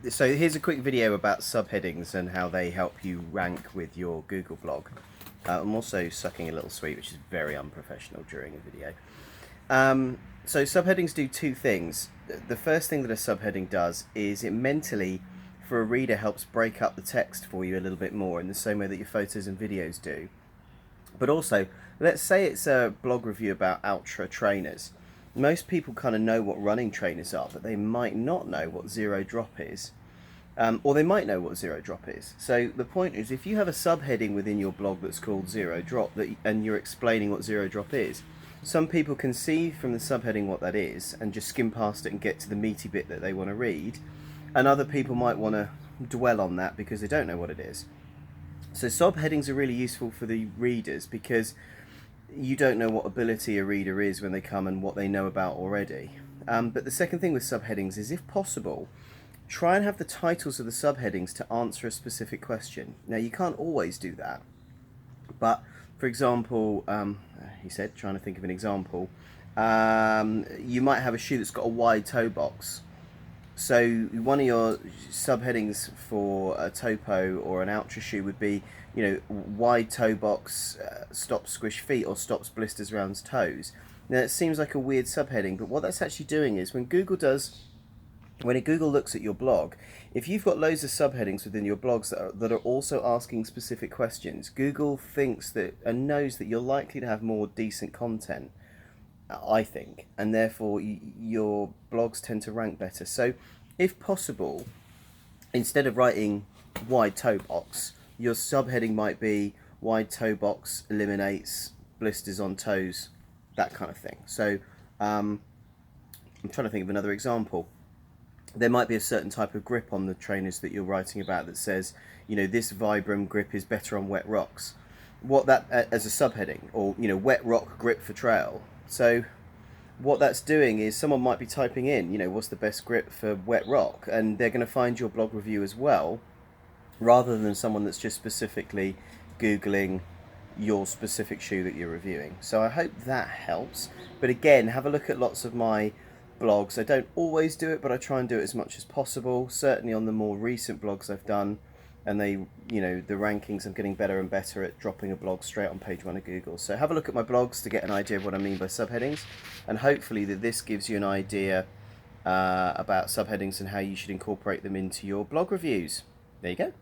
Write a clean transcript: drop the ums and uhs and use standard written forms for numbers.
So here's a quick video about subheadings and how they help you rank with your Google blog. I'm also sucking a little sweet, which is very unprofessional during a video. So subheadings do two things. The first thing that a subheading does is it mentally, for a reader, helps break up the text for you a little bit more in the same way that your photos and videos do. But also, let's say it's a blog review about Altra trainers. Most people kind of know what running trainers are, but they might not know what zero drop is. Or they might know what zero drop is. So the point is, if you have a subheading within your blog that's called zero drop, and you're explaining what zero drop is, some people can see from the subheading what that is and just skim past it and get to the meaty bit that they want to read. And other people might want to dwell on that because they don't know what it is. So subheadings are really useful for the readers because you don't know what ability a reader is when they come and what they know about already. But the second thing with subheadings is, if possible, try and have the titles of the subheadings to answer a specific question. Now, you can't always do that, but for example, he said, trying to think of an example, you might have a shoe that's got a wide toe box. So one of your subheadings for a Topo or an Altra shoe would be, wide toe box stops squish feet or stops blisters around toes. Now, it seems like a weird subheading, but what that's actually doing is when Google looks at your blog, if you've got loads of subheadings within your blogs that are also asking specific questions, Google thinks that and knows that you're likely to have more decent content, I think, and therefore your blogs tend to rank better. So if possible, instead of writing wide toe box, your subheading might be wide toe box eliminates blisters on toes, that kind of thing. So I'm trying to think of another example. There might be a certain type of grip on the trainers that you're writing about that says, this Vibram grip is better on wet rocks. What that as a subheading, or wet rock grip for trail. So what that's doing is someone might be typing in, what's the best grip for wet rock, and they're going to find your blog review as well, rather than someone that's just specifically Googling your specific shoe that you're reviewing. So I hope that helps. But again, have a look at lots of my blogs. I don't always do it, but I try and do it as much as possible. Certainly on the more recent blogs I've done, and the rankings, I'm getting better and better at dropping a blog straight on page one of Google. So have a look at my blogs to get an idea of what I mean by subheadings, and hopefully that this gives you an idea about subheadings and how you should incorporate them into your blog reviews. There you go.